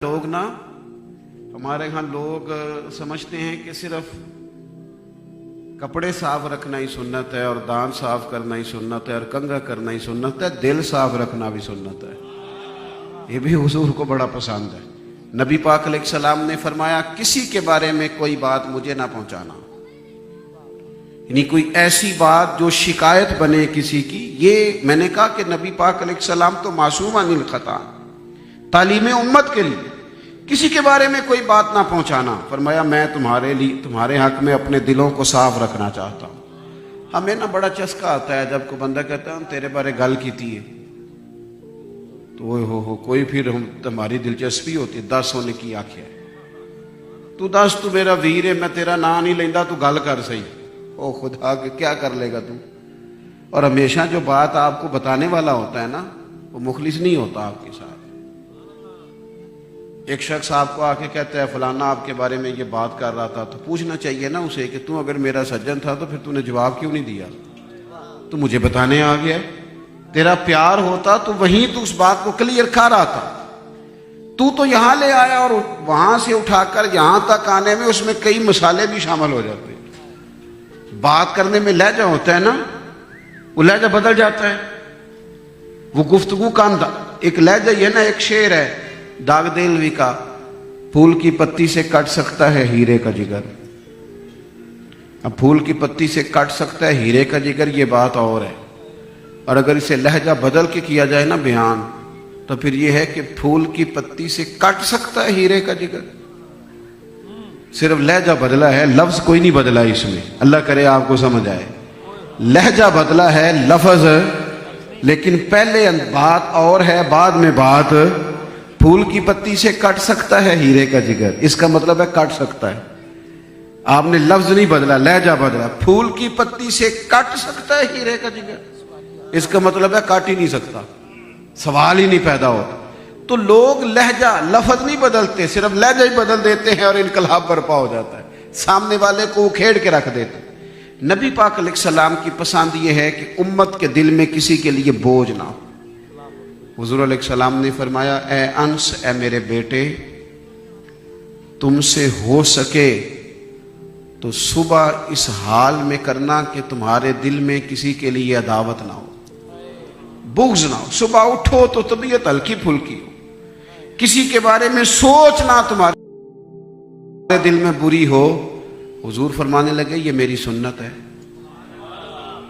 لوگ نا ہمارے ہاں لوگ سمجھتے ہیں کہ صرف کپڑے صاف رکھنا ہی سنت ہے اور دان صاف کرنا ہی سنت ہے اور کنگھا کرنا ہی سنت ہے، دل صاف رکھنا بھی سنت ہے۔ یہ بھی حضور کو بڑا پسند ہے۔ نبی پاک علیہ السلام نے فرمایا کسی کے بارے میں کوئی بات مجھے نہ پہنچانا، یعنی کوئی ایسی بات جو شکایت بنے کسی کی۔ یہ میں نے کہا کہ نبی پاک علیہ السلام تو معصوم عن الخطا، تعلیم امت کے لیے کسی کے بارے میں کوئی بات نہ پہنچانا۔ فرمایا میں تمہارے حق میں اپنے دلوں کو صاف رکھنا چاہتا ہوں۔ ہمیں نا بڑا چسکا آتا ہے جب کوئی بندہ کہتا ہے ہم تیرے بارے گل کیتی ہے تو کوئی پھر تمہاری دلچسپی ہوتی ہے، دس ہونے کی آخیا تو دس، تو میرا ویر ہے، میں تیرا نام نہیں لیندہ، تو گل کر صحیح۔ او خدا کیا کر لے گا تو؟ اور ہمیشہ جو بات آپ کو بتانے والا ہوتا ہے نا وہ مخلص نہیں ہوتا آپ کے ساتھ۔ ایک شخص آپ کو آ کے کہتا ہے فلانا آپ کے بارے میں یہ بات کر رہا تھا، تو پوچھنا چاہیے نا اسے کہ تو اگر میرا سجن تھا تو پھر تو نے جواب کیوں نہیں دیا؟ تو مجھے بتانے آ گیا۔ تیرا پیار ہوتا تو وہیں تو اس بات کو کلیئر کھا رہا تھا، تو یہاں لے آیا اور وہاں سے اٹھا کر یہاں تک آنے میں اس میں کئی مسالے بھی شامل ہو جاتے ہیں۔ بات کرنے میں لہجہ ہوتا ہے نا، وہ لہجہ بدل جاتا ہے۔ وہ گفتگو کا ایک لہجہ یہ نا، ایک شعر ہے داغ دلوی کا، پھول کی پتی سے کٹ سکتا ہے ہیرے کا جگر۔ اب پھول کی پتی سے کٹ سکتا ہے ہیرے کا جگر، یہ بات اور ہے، اور اگر اسے لہجہ بدل کے کیا جائے نا بیان، تو پھر یہ ہے کہ پھول کی پتی سے کٹ سکتا ہے ہیرے کا جگر۔ صرف لہجہ بدلا ہے، لفظ کوئی نہیں بدلا اس میں، اللہ کرے آپ کو سمجھ آئے۔ لہجہ بدلا ہے، لفظ، لیکن پہلے بات اور ہے، بعد میں بات۔ پھول کی پتی سے کٹ سکتا ہے ہیرے کا جگر، اس کا مطلب ہے کٹ سکتا ہے۔ آپ نے لفظ نہیں بدلا، لہجہ بدلا۔ پھول کی پتی سے کٹ سکتا ہے ہیرے کا جگر، اس کا مطلب ہے کاٹ ہی نہیں سکتا، سوال ہی نہیں پیدا ہوتا۔ تو لوگ لہجہ، لفظ نہیں بدلتے، صرف لہجہ ہی بدل دیتے ہیں اور انقلاب برپا ہو جاتا ہے، سامنے والے کو کھیڑ کے رکھ دیتے ہیں۔ نبی پاک علیہ السلام کی پسند یہ ہے کہ امت کے دل میں کسی کے لیے بوجھ نہ ہو۔ حضور علیہ السلام نے فرمایا اے انس، اے میرے بیٹے، تم سے ہو سکے تو صبح اس حال میں کرنا کہ تمہارے دل میں کسی کے لیے عداوت نہ ہو، بغض نہ ہو۔ صبح اٹھو تو طبیعت ہلکی پھلکی ہو، کسی کے بارے میں سوچنا تمہارے دل میں بری ہو۔ حضور فرمانے لگے یہ میری سنت ہے،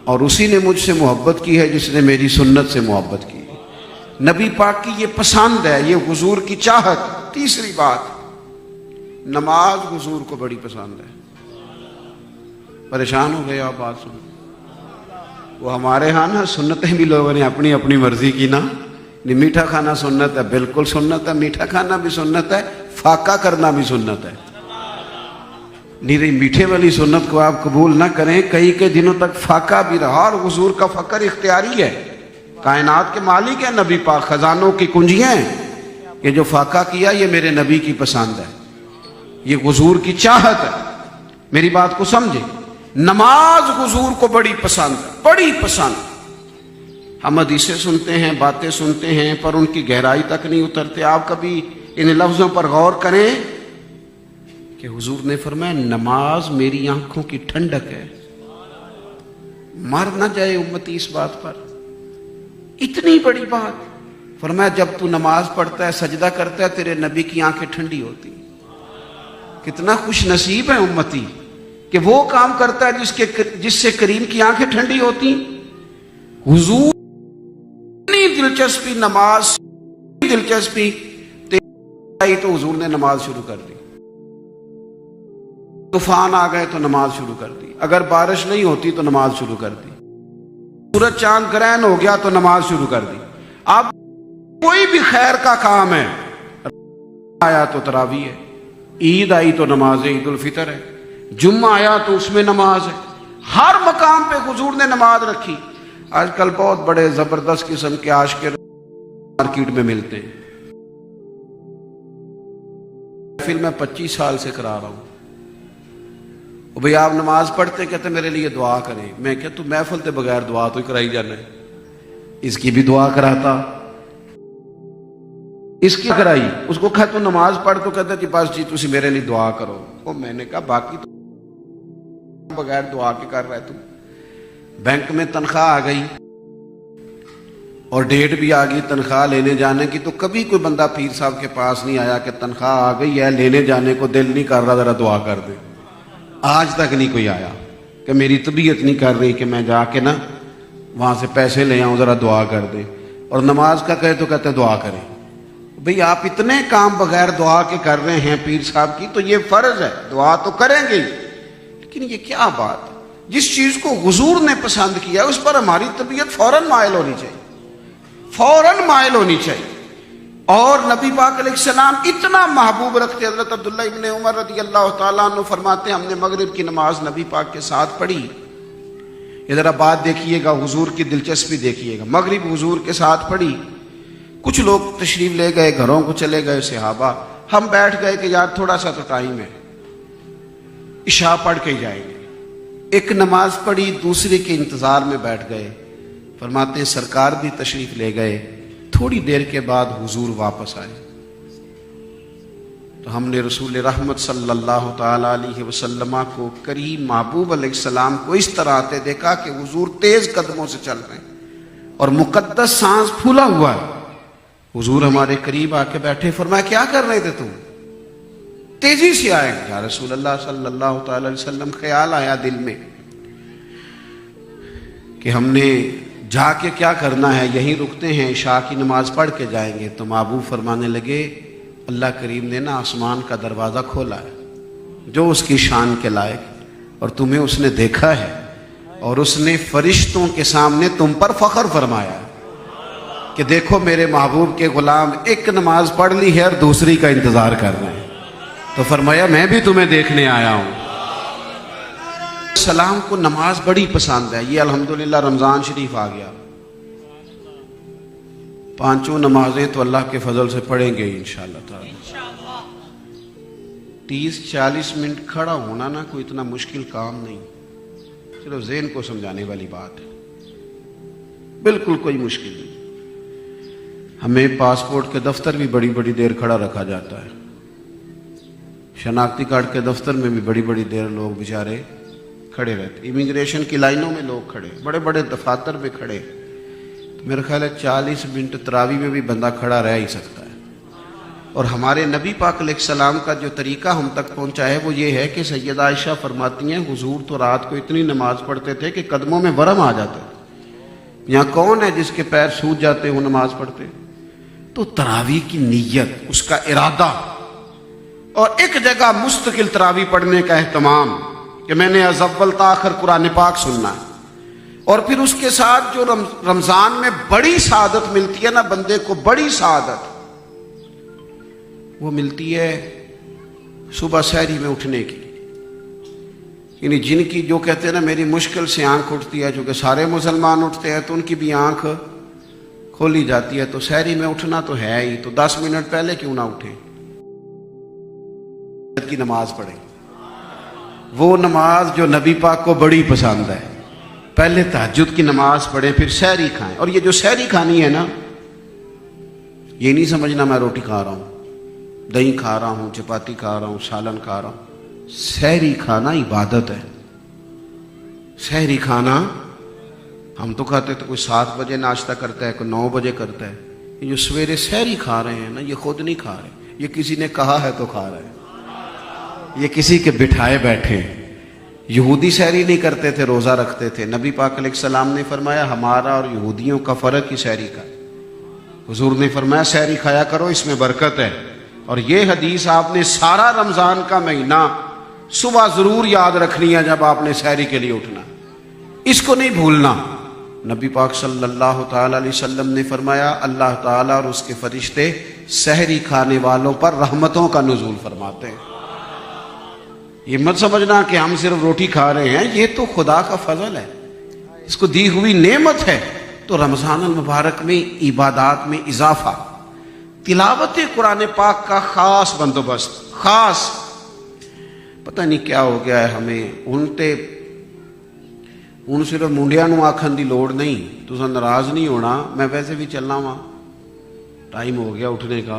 اور اسی نے مجھ سے محبت کی ہے جس نے میری سنت سے محبت کی۔ نبی پاک کی یہ پسند ہے، یہ حضور کی چاہت۔ تیسری بات، نماز حضور کو بڑی پسند ہے۔ پریشان ہو گئے آپ بات سن؟ وہ ہمارے ہاں نا سنتیں بھی لوگوں نے اپنی اپنی مرضی کی نا۔ میٹھا کھانا سنت ہے، بالکل سنت ہے، میٹھا کھانا بھی سنت ہے، فاقہ کرنا بھی سنت ہے۔ نہیں، میٹھے والی سنت کو آپ قبول نہ کریں، کئی کے دنوں تک فاقہ بھی رہا، اور حضور کا فقر اختیاری ہے۔ کائنات کے مالک ہیں نبی پاک، خزانوں کی کنجیاں ہیں۔ یہ جو فاقہ کیا یہ میرے نبی کی پسند ہے، یہ حضور کی چاہت ہے۔ میری بات کو سمجھے، نماز حضور کو بڑی پسند ہے، بڑی پسند۔ ہم حدیثیں سنتے ہیں، باتیں سنتے ہیں، پر ان کی گہرائی تک نہیں اترتے۔ آپ کبھی ان لفظوں پر غور کریں کہ حضور نے فرمایا نماز میری آنکھوں کی ٹھنڈک ہے۔ مر نہ جائے امتی اس بات پر، اتنی بڑی بات۔ فرمایا جب تو نماز پڑھتا ہے، سجدہ کرتا ہے، تیرے نبی کی آنکھیں ٹھنڈی ہوتی۔ کتنا خوش نصیب ہے امتی کہ وہ کام کرتا ہے جس سے کریم کی آنکھیں ٹھنڈی ہوتی۔ حضور اتنی دلچسپی نماز، دلچسپی تو حضور نے نماز شروع کر دی۔ طوفان آ گئے تو نماز شروع کر دی، اگر بارش نہیں ہوتی تو نماز شروع کر دی، سورج چاند گرہن ہو گیا تو نماز شروع کر دی۔ اب کوئی بھی خیر کا کام ہے، آیا تو تراویح ہے، عید آئی تو نماز عید الفطر ہے، جمعہ آیا تو اس میں نماز ہے۔ ہر مقام پہ حضور نے نماز رکھی۔ آج کل بہت بڑے زبردست قسم کے عاشق مارکیٹ میں ملتے ہیں۔ پھر میں 25 سال سے کرا رہا ہوں، بھئی آپ نماز پڑھتے، کہتے میرے لیے دعا کریں۔ میں کہ تو محفل تے بغیر دعا تو ہی کرائی جانا ہے، اس کی بھی دعا کراتا۔ اس کی کرائی اس کو کہا تو نماز پڑھ، تو کہتا جی بس جی تسی میرے لیے دعا کرو. وہ میں نے کہا باقی تو بغیر دعا کے کر رہا ہے. تو بینک میں تنخواہ آ گئی اور ڈیٹ بھی آ گئی تنخواہ لینے جانے کی، تو کبھی کوئی بندہ پیر صاحب کے پاس نہیں آیا کہ تنخواہ آ گئی ہے لینے جانے کو دل نہیں کر رہا ذرا دعا کر دے. آج تک نہیں کوئی آیا کہ میری طبیعت نہیں کر رہی کہ میں جا کے نا وہاں سے پیسے لے آؤں ذرا دعا کر دے. اور نماز کا کہے تو کہتے دعا کریں. بھئی آپ اتنے کام بغیر دعا کے کر رہے ہیں پیر صاحب کی، تو یہ فرض ہے دعا تو کریں گے. لیکن یہ کیا بات ہے، جس چیز کو حضور نے پسند کیا اس پر ہماری طبیعت فوراً مائل ہونی چاہیے، فوراً مائل ہونی چاہیے. اور نبی پاک علیہ السلام اتنا محبوب رکھتے. حضرت عبداللہ ابن عمر رضی اللہ تعالیٰ عنہ فرماتے ہیں ہم نے مغرب کی نماز نبی پاک کے ساتھ پڑھی. یہ ذرا بات دیکھیے گا، حضور کی دلچسپی دیکھیے گا. مغرب حضور کے ساتھ پڑھی، کچھ لوگ تشریف لے گئے گھروں کو چلے گئے صحابہ. ہم بیٹھ گئے کہ یار تھوڑا سا تو ٹائم ہے، عشاء پڑھ کے جائیں گے. ایک نماز پڑھی، دوسرے کے انتظار میں بیٹھ گئے. فرماتے ہیں سرکار بھی تشریف لے گئے، تھوڑی دیر کے بعد حضور واپس آئے. تو ہم نے رسول رحمت صلی اللہ تعالی علیہ وسلم کو کریم محبوب علیہ السلام کو اس طرح آتے دیکھا کہ حضور تیز قدموں سے چل رہے ہیں اور مقدس سانس پھولا ہوا ہے. حضور ہمارے قریب آ کے بیٹھے. فرمایا کیا کر رہے تھے تم؟ تیزی سے آئے. یا رسول اللہ صلی اللہ تعالی علیہ وسلم خیال آیا دل میں کہ ہم نے جا کے کیا کرنا ہے، یہیں رکتے ہیں عشاء کی نماز پڑھ کے جائیں گے. تو محبوب فرمانے لگے اللہ کریم نے نا آسمان کا دروازہ کھولا ہے جو اس کی شان کے لائق، اور تمہیں اس نے دیکھا ہے اور اس نے فرشتوں کے سامنے تم پر فخر فرمایا ہے کہ دیکھو میرے محبوب کے غلام ایک نماز پڑھ لی ہے اور دوسری کا انتظار کر رہے ہیں. تو فرمایا میں بھی تمہیں دیکھنے آیا ہوں. سلام کو نماز بڑی پسند ہے. یہ الحمدللہ رمضان شریف آ گیا، پانچوں نمازیں تو اللہ کے فضل سے پڑھیں گے انشاءاللہ تعالی. 30-40 منٹ کھڑا ہونا نا کوئی اتنا مشکل کام نہیں، صرف ذہن کو سمجھانے والی بات ہے، بالکل کوئی مشکل نہیں. ہمیں پاسپورٹ کے دفتر بھی بڑی بڑی دیر کھڑا رکھا جاتا ہے، شناختی کارڈ کے دفتر میں بھی بڑی بڑی دیر لوگ بیچارے کھڑے رہتے، امیگریشن کی لائنوں میں لوگ کھڑے، بڑے بڑے دفاتر میں کھڑے. میرا خیال ہے 40 منٹ تراویح میں بھی بندہ کھڑا رہ ہی سکتا ہے. اور ہمارے نبی پاک علیہ السلام کا جو طریقہ ہم تک پہنچا ہے وہ یہ ہے کہ سیدہ عائشہ فرماتی ہیں حضور تو رات کو اتنی نماز پڑھتے تھے کہ قدموں میں ورم آ جاتا ہے. یہاں کون ہے جس کے پیر سوج جاتے ہوں نماز پڑھتے؟ تو تراویح کی نیت، اس کا ارادہ، اور ایک جگہ مستقل تراویح پڑھنے کا اہتمام کہ میں نے از اول تا آخر قرآن پاک سننا ہے. اور پھر اس کے ساتھ جو رمضان میں بڑی سعادت ملتی ہے نا بندے کو، بڑی سعادت وہ ملتی ہے صبح سحری میں اٹھنے کی. یعنی جن کی جو کہتے ہیں نا میری مشکل سے آنکھ اٹھتی ہے، چونکہ سارے مسلمان اٹھتے ہیں تو ان کی بھی آنکھ کھولی جاتی ہے. تو سحری میں اٹھنا تو ہے ہی، تو 10 منٹ پہلے کیوں نہ اٹھیں کی نماز پڑھیں. وہ نماز جو نبی پاک کو بڑی پسند ہے. پہلے تہجد کی نماز پڑھیں پھر سحری کھائیں. اور یہ جو سحری کھانی ہے نا، یہ نہیں سمجھنا میں روٹی کھا رہا ہوں، دہی کھا رہا ہوں، چپاتی کھا رہا ہوں، سالن کھا رہا ہوں. سحری کھانا عبادت ہے. سحری کھانا ہم تو کھاتے تو کوئی 7 بجے ناشتہ کرتا ہے، کوئی 9 بجے کرتا ہے. یہ جو سویرے سحری کھا رہے ہیں نا، یہ خود نہیں کھا رہے، یہ کسی نے کہا ہے تو کھا رہے ہیں، یہ کسی کے بٹھائے بیٹھے ہیں. یہودی سحری نہیں کرتے تھے، روزہ رکھتے تھے. نبی پاک علیہ السلام نے فرمایا ہمارا اور یہودیوں کا فرق ہی سحری کا. حضور نے فرمایا سحری کھایا کرو، اس میں برکت ہے. اور یہ حدیث آپ نے سارا رمضان کا مہینہ صبح ضرور یاد رکھنی ہے جب آپ نے سحری کے لیے اٹھنا، اس کو نہیں بھولنا. نبی پاک صلی اللہ تعالی علیہ وسلم نے فرمایا اللہ تعالیٰ اور اس کے فرشتے سحری کھانے والوں پر رحمتوں کا نزول فرماتے ہیں. یہ مت سمجھنا کہ ہم صرف روٹی کھا رہے ہیں، یہ تو خدا کا فضل ہے، اس کو دی ہوئی نعمت ہے. تو رمضان المبارک میں عبادات میں اضافہ، تلاوت قرآن پاک کا خاص بندوبست. خاص پتہ نہیں کیا ہو گیا ہے ہمیں. ہوں صرف منڈیا نو آکھن دی لوڑ نہیں، تساں ناراض نہیں ہونا، میں ویسے بھی چلنا وا، ٹائم ہو گیا اٹھنے کا.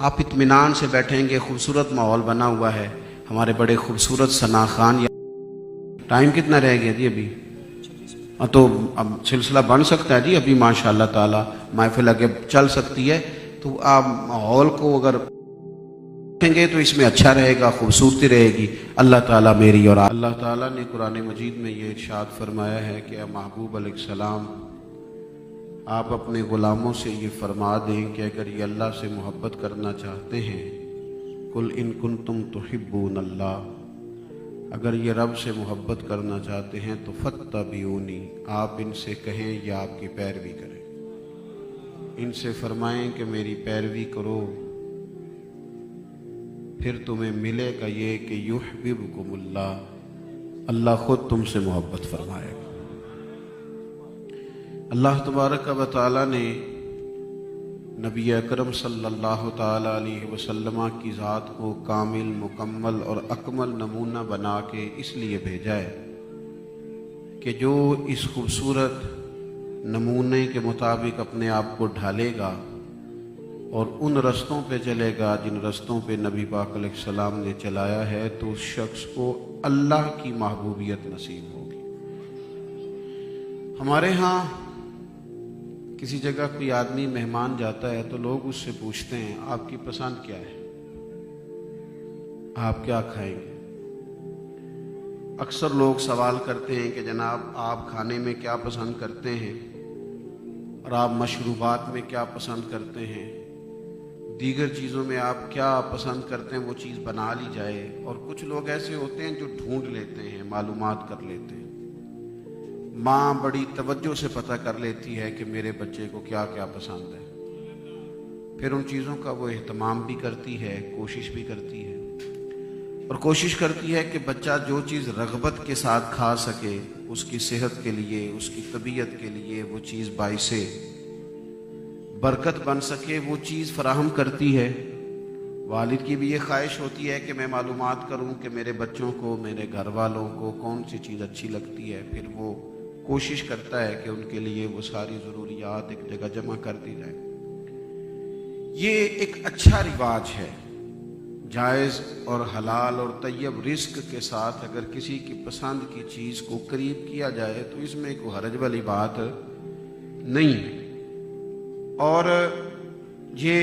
آپ اطمینان سے بیٹھیں گے، خوبصورت ماحول بنا ہوا ہے، ہمارے بڑے خوبصورت ثنا خان. ٹائم کتنا رہ گیا جی ابھی؟ تو اب سلسلہ بن سکتا ہے جی ابھی ماشاء اللہ تعالیٰ، محفل آگے چل سکتی ہے. تو آپ ماحول کو اگر رکھیں گے تو اس میں اچھا رہے گا، خوبصورتی رہے گی. اللہ تعالیٰ میری اور اللہ تعالیٰ نے قرآن مجید میں یہ ارشاد فرمایا ہے کہ اے محبوب علیہ السلام، آپ اپنے غلاموں سے یہ فرما دیں کہ اگر یہ اللہ سے محبت کرنا چاہتے ہیں، قل ان کنتم تحبون اللہ، اگر یہ رب سے محبت کرنا چاہتے ہیں تو فاتبعونی، آپ ان سے کہیں یہ آپ کی پیروی کریں، ان سے فرمائیں کہ میری پیروی کرو، پھر تمہیں ملے گا یہ کہ یحببکم اللہ، اللہ خود تم سے محبت فرمائے گا. اللہ تبارک و تعالیٰ نے نبی اکرم صلی اللہ تعالیٰ علیہ وسلم کی ذات کو کامل، مکمل اور اکمل نمونہ بنا کے اس لیے بھیجا ہے کہ جو اس خوبصورت نمونے کے مطابق اپنے آپ کو ڈھالے گا اور ان رستوں پہ چلے گا جن رستوں پہ نبی پاک علیہ السلام نے چلایا ہے، تو اس شخص کو اللہ کی محبوبیت نصیب ہوگی. ہمارے ہاں کسی جگہ کوئی آدمی مہمان جاتا ہے تو لوگ اس سے پوچھتے ہیں آپ کی پسند کیا ہے، آپ کیا کھائیں گے. اکثر لوگ سوال کرتے ہیں کہ جناب آپ کھانے میں کیا پسند کرتے ہیں، اور آپ مشروبات میں کیا پسند کرتے ہیں، دیگر چیزوں میں آپ کیا پسند کرتے ہیں، وہ چیز بنا لی جائے. اور کچھ لوگ ایسے ہوتے ہیں جو ڈھونڈ لیتے ہیں، معلومات کر لیتے ہیں. ماں بڑی توجہ سے پتہ کر لیتی ہے کہ میرے بچے کو کیا کیا پسند ہے، پھر ان چیزوں کا وہ اہتمام بھی کرتی ہے، کوشش بھی کرتی ہے، اور کوشش کرتی ہے کہ بچہ جو چیز رغبت کے ساتھ کھا سکے، اس کی صحت کے لیے، اس کی طبیعت کے لیے وہ چیز باعث برکت بن سکے، وہ چیز فراہم کرتی ہے. والد کی بھی یہ خواہش ہوتی ہے کہ میں معلومات کروں کہ میرے بچوں کو، میرے گھر والوں کو کون سی چیز اچھی لگتی ہے، پھر وہ کوشش کرتا ہے کہ ان کے لیے وہ ساری ضروریات ایک جگہ جمع کر دی جائے. یہ ایک اچھا رواج ہے. جائز اور حلال اور طیب رزق کے ساتھ اگر کسی کی پسند کی چیز کو قریب کیا جائے تو اس میں کوئی حرج والی بات نہیں ہے، اور یہ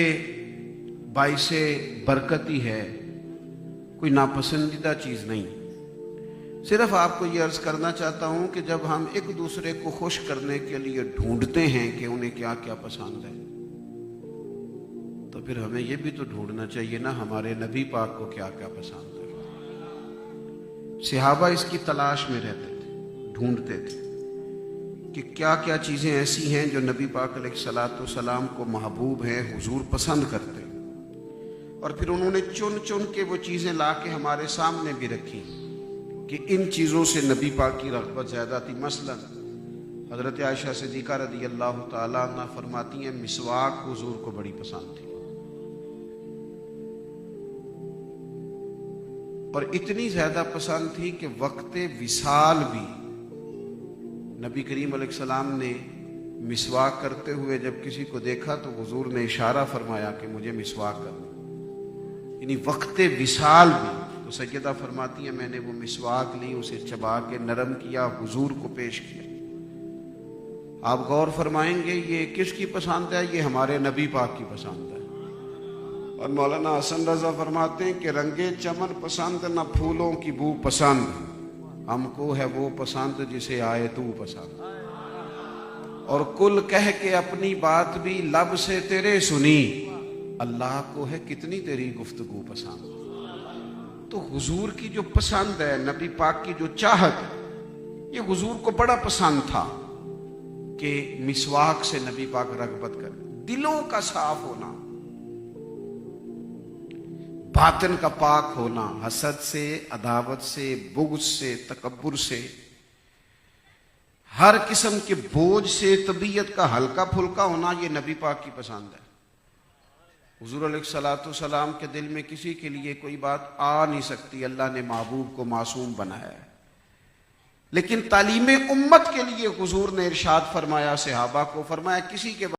باعث برکتی ہے، کوئی ناپسندیدہ چیز نہیں. صرف آپ کو یہ عرض کرنا چاہتا ہوں کہ جب ہم ایک دوسرے کو خوش کرنے کے لیے ڈھونڈتے ہیں کہ انہیں کیا کیا پسند ہے، تو پھر ہمیں یہ بھی تو ڈھونڈنا چاہیے نا ہمارے نبی پاک کو کیا کیا پسند ہے. صحابہ اس کی تلاش میں رہتے تھے، ڈھونڈتے تھے کہ کیا کیا چیزیں ایسی ہیں جو نبی پاک علیہ الصلوۃ والسلام کو محبوب ہیں، حضور پسند کرتے ہیں، اور پھر انہوں نے چن چن کے وہ چیزیں لا کے ہمارے سامنے بھی رکھی کہ ان چیزوں سے نبی پاک کی رغبت زیادہ تھی. مثلا حضرت عائشہ صدیقہ رضی اللہ تعالیٰ عنہ فرماتی ہیں مسواک حضور کو بڑی پسند تھی، اور اتنی زیادہ پسند تھی کہ وقت وصال بھی نبی کریم علیہ السلام نے مسواک کرتے ہوئے جب کسی کو دیکھا تو حضور نے اشارہ فرمایا کہ مجھے مسواک کرنا، یعنی وقت وصال بھی. تو سیدہ فرماتی ہیں میں نے وہ مسواک لی، اسے چبا کے نرم کیا، حضور کو پیش کیا. آپ غور فرمائیں گے یہ کس کی پسند ہے؟ یہ ہمارے نبی پاک کی پسند ہے. اور مولانا حسن رضا فرماتے ہیں کہ رنگے چمن پسند نہ پھولوں کی بو پسند، ہم کو ہے وہ پسند جسے آئے تو پسند. اور کل کہہ کے اپنی بات بھی لب سے تیرے سنی، اللہ کو ہے کتنی تیری گفتگو پسند. تو حضور کی جو پسند ہے، نبی پاک کی جو چاہت ہے، یہ حضور کو بڑا پسند تھا کہ مسواک سے نبی پاک رغبت کرے. دلوں کا صاف ہونا، باطن کا پاک ہونا، حسد سے، عداوت سے، بغض سے، تکبر سے، ہر قسم کے بوجھ سے، طبیعت کا ہلکا پھلکا ہونا، یہ نبی پاک کی پسند ہے. حضور علیہ الصلوۃ والسلام کے دل میں کسی کے لیے کوئی بات آ نہیں سکتی، اللہ نے محبوب کو معصوم بنایا ہے. لیکن تعلیم امت کے لیے حضور نے ارشاد فرمایا، صحابہ کو فرمایا کسی کے